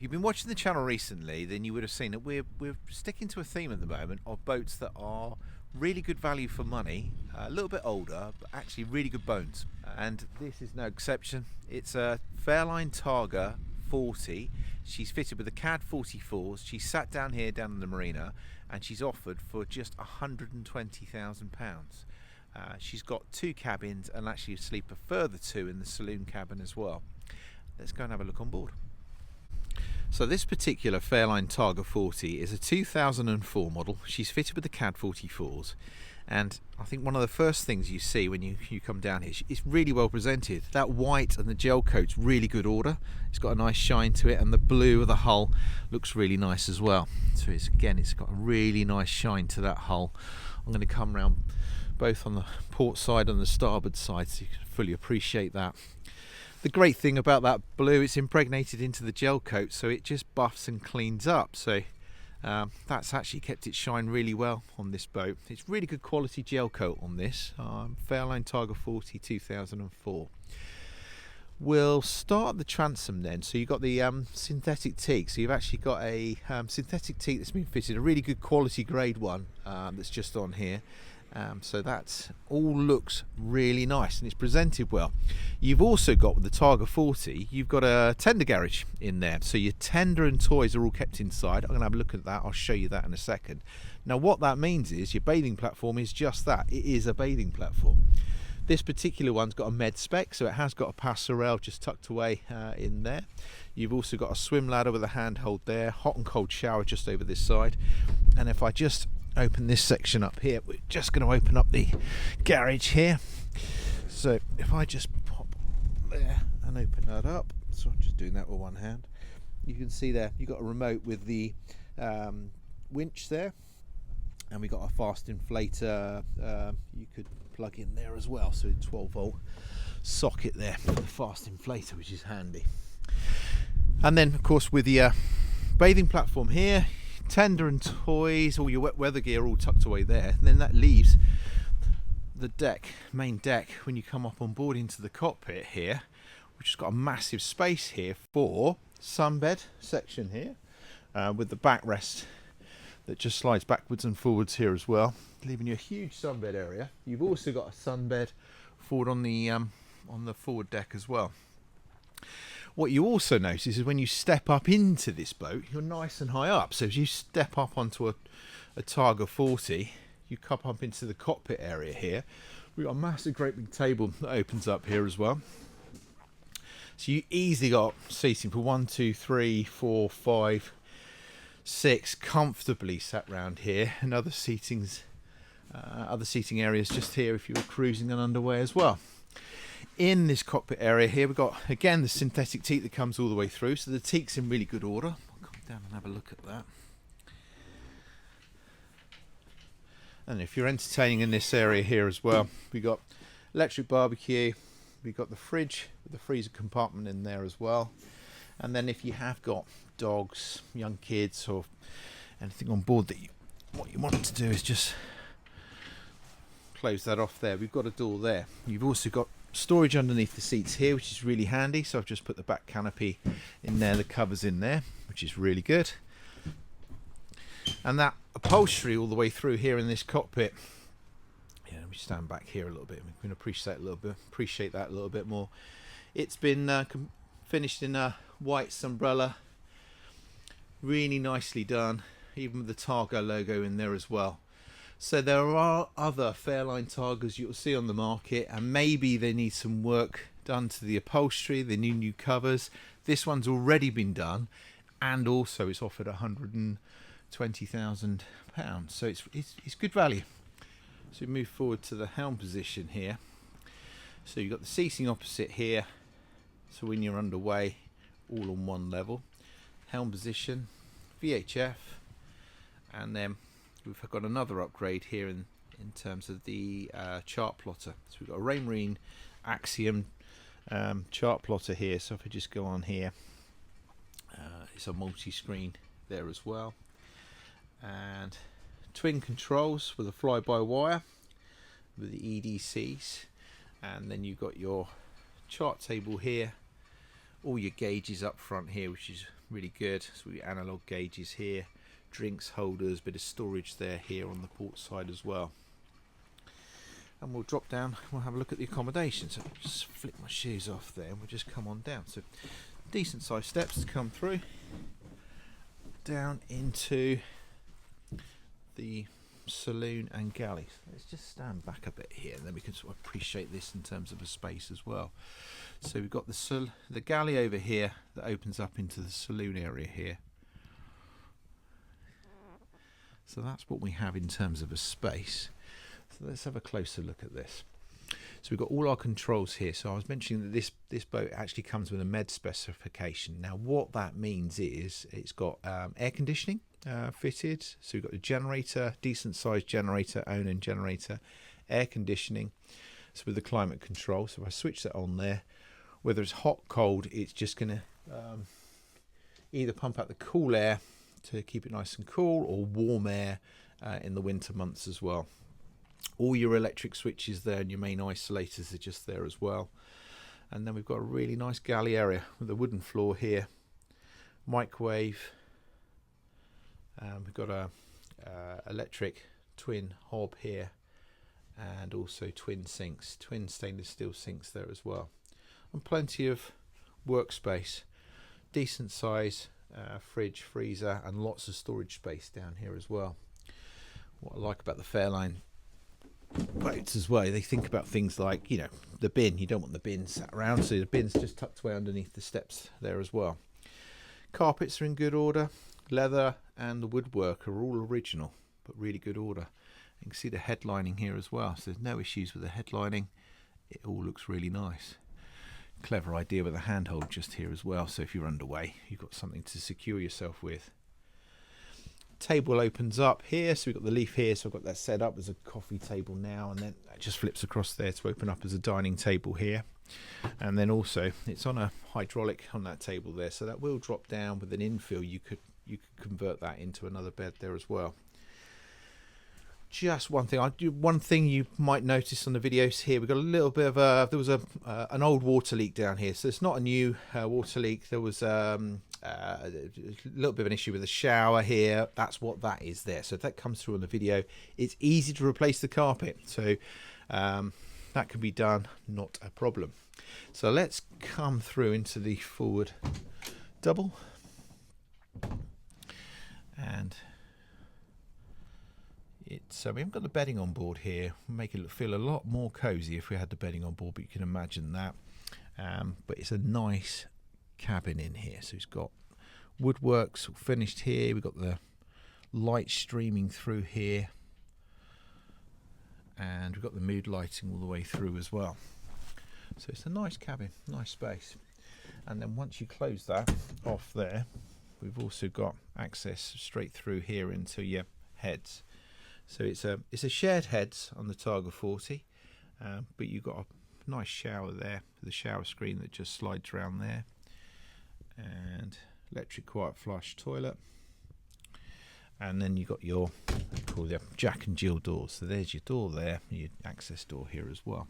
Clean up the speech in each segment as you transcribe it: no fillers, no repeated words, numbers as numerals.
If you've been watching the channel recently, then you would have seen that we're sticking to a theme at the moment of boats that are really good value for money, a little bit older, but actually really good bones. And this is no exception. It's a Fairline Targa 40. She's fitted with the CAD 44s. She's sat down here down in the marina, and she's offered for just £120,000. She's got 2 cabins and actually sleep a further 2 in the saloon cabin as well. Let's go and have a look on board. So this particular Fairline Targa 40 is a 2004 model. She's fitted with the CAD 44s, and I think one of the first things you see when you come down here, it's really well presented. That white and the gel coat's really good order. It's got a nice shine to it, and the blue of the hull looks really nice as well. So it's got a really nice shine to that hull. I'm going to come around both on the port side and the starboard side so you can fully appreciate that. The great thing about that blue, it's impregnated into the gel coat, so it just buffs and cleans up. So that's actually kept it shine really well on this boat. It's really good quality gel coat on this Fairline Targa 40 2004. We'll start the transom then. So you've got the synthetic teak. So you've actually got a synthetic teak that's been fitted, a really good quality grade one that's just on here. So that all looks really nice and it's presented well. You've also got, with the Targa 40, you've got a tender garage in there, so your tender and toys are all kept inside. I'm going to have a look at that. I'll show you that in a second. Now what that means is your bathing platform is just that. It is a bathing platform. This particular one's got a med spec, so it has got a passerelle just tucked away in there. You've also got a swim ladder with a handhold there, hot and cold shower just over this side. And if I just open this section up here, we're just going to open up the garage here. So if I just pop there and open that up, so I'm just doing that with one hand, you can see there you've got a remote with the winch there, and we've got a fast inflator you could plug in there as well, so a 12-volt socket there for the fast inflator, which is handy. And then of course with the bathing platform here, tender and toys, all your wet weather gear all tucked away there, and then that leaves the main deck when you come up on board into the cockpit here, which has got a massive space here for sunbed section here, with the backrest that just slides backwards and forwards here as well, leaving you a huge sunbed area. You've also got a sunbed forward on the forward deck as well. What you also notice is when you step up into this boat, you're nice and high up. So as you step up onto a Targa 40, you come up into the cockpit area here. We've got a massive, great big table that opens up here as well. So you easily got seating for 1, 2, 3, 4, 5, 6 comfortably sat round here, and other seating areas just here if you were cruising and underway as well. In this cockpit area here, we've got again the synthetic teak that comes all the way through, so the teak's in really good order. I'll come down and have a look at that. And if you're entertaining in this area here as well, we've got electric barbecue, we've got the fridge with the freezer compartment in there as well. And then if you have got dogs, young kids, or anything on board, what you want to do is just close that off there. We've got a door there. You've also got storage underneath the seats here, which is really handy. So I've just put the back canopy in there, the covers in there, which is really good. And that upholstery all the way through here in this cockpit. Yeah, let me stand back here a little bit. We can appreciate that a little bit more. It's been finished in a white umbrella, really nicely done, even with the Targa logo in there as well. So there are other Fairline Targas you'll see on the market, and maybe they need some work done to the upholstery, they need new covers. This one's already been done, and also it's offered £120,000. So it's good value. So we move forward to the helm position here. So you've got the seating opposite here, so when you're underway, all on one level. Helm position, VHF, and then we've got another upgrade here in terms of the chart plotter. So we've got a Raymarine Axiom chart plotter here. So if I just go on here, it's a multi-screen there as well, and twin controls with a fly-by-wire with the EDCs, and then you've got your chart table here, all your gauges up front here, which is really good. So we analog gauges here, drinks holders, bit of storage there here on the port side as well. And we'll drop down, we'll have a look at the accommodation. So I'll just flick my shoes off there and we'll just come on down. So decent sized steps to come through down into the saloon and galley. Let's just stand back a bit here and then we can sort of appreciate this in terms of a space as well. So we've got the galley over here that opens up into the saloon area here. So that's what we have in terms of a space. So let's have a closer look at this. So we've got all our controls here. So I was mentioning that this boat actually comes with a med specification. Now what that means is it's got air conditioning fitted. So we've got a generator, decent sized generator, Onan generator, air conditioning. So with the climate control. So if I switch that on there, whether it's hot, cold, it's just going to either pump out the cool air to keep it nice and cool, or warm air in the winter months as well. All your electric switches there and your main isolators are just there as well. And then we've got a really nice galley area with a wooden floor here, microwave. We've got a electric twin hob here, and also twin sinks, twin stainless steel sinks there as well, and plenty of workspace, decent size fridge, freezer, and lots of storage space down here as well. What I like about the Fairline boats as well, they think about things like, you know, the bin. You don't want the bin sat around, so the bin's just tucked away underneath the steps there as well. Carpets are in good order. Leather and the woodwork are all original, but really good order. You can see the headlining here as well, so there's no issues with the headlining. It all looks really nice. Clever idea with a handhold just here as well, so if you're underway you've got something to secure yourself with. Table opens up here, so we've got the leaf here, so I've got that set up as a coffee table now, and then that just flips across there to open up as a dining table here. And then also it's on a hydraulic on that table there, so that will drop down with an infill. You could convert that into another bed there as well. Just one thing you might notice on the videos here, we've got a little bit of there was an old water leak down here, so it's not a new water leak. There was a little bit of an issue with the shower here. That's what that is there. So if that comes through on the video, it's easy to replace the carpet, so that can be done, not a problem. So let's come through into the forward double, and we haven't got the bedding on board here. We'll make it feel a lot more cozy if we had the bedding on board, but you can imagine that. But it's a nice cabin in here. So it's got woodworks finished here. We've got the light streaming through here, and we've got the mood lighting all the way through as well. So it's a nice cabin, nice space. And then once you close that off there, we've also got access straight through here into your heads. So it's a shared heads on the Targa 40, but you've got a nice shower there, the shower screen that just slides around there, and electric quiet flush toilet. And then you've got your Jack and Jill doors. So there's your door there, your access door here as well.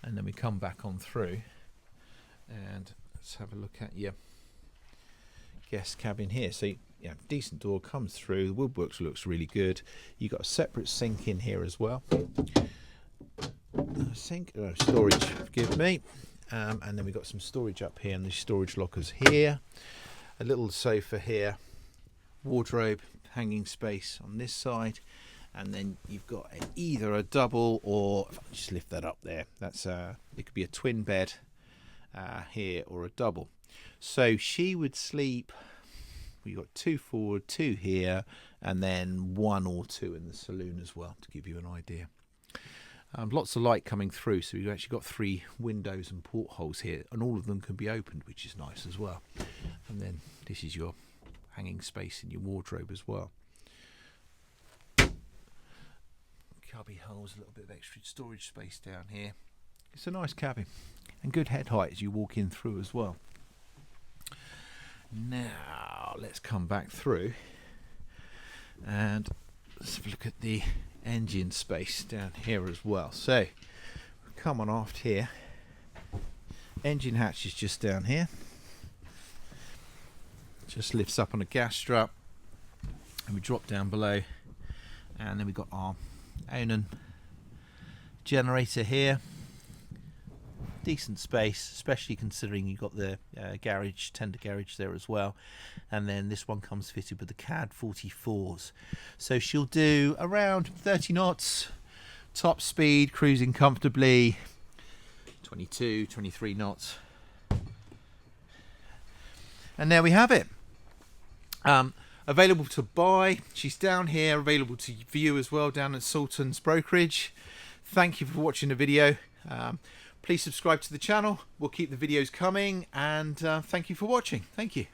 And then we come back on through, and let's have a look at your guest cabin here. So yeah, decent door comes through. The woodworks looks really good. You've got a separate sink in here as well. Storage, forgive me. And then we've got some storage up here, and the storage lockers here. A little sofa here. Wardrobe, hanging space on this side. And then you've got either a double, or if I just lift that up there, that's it could be a twin bed here, or a double. So she would sleep. We've got 2 forward, 2 here, and then 1 or 2 in the saloon as well, to give you an idea. Lots of light coming through, so we've actually got 3 windows and portholes here, and all of them can be opened, which is nice as well. And then this is your hanging space in your wardrobe as well. Cubby holes, a little bit of extra storage space down here. It's a nice cabin, and good head height as you walk in through as well. Now let's come back through and let's have a look at the engine space down here as well. So come on aft here, engine hatch is just down here, Just lifts up on a gas strap, and we drop down below, and then we've got our Onan generator here. Decent space, especially considering you've got the garage, tender garage there as well. And then this one comes fitted with the CAD 44s. So she'll do around 30 knots, top speed, cruising comfortably, 22, 23 knots. And there we have it. Available to buy. She's down here, available to view as well down at Sultan's Brokerage. Thank you for watching the video. Please subscribe to the channel. We'll keep the videos coming, and thank you for watching. Thank you.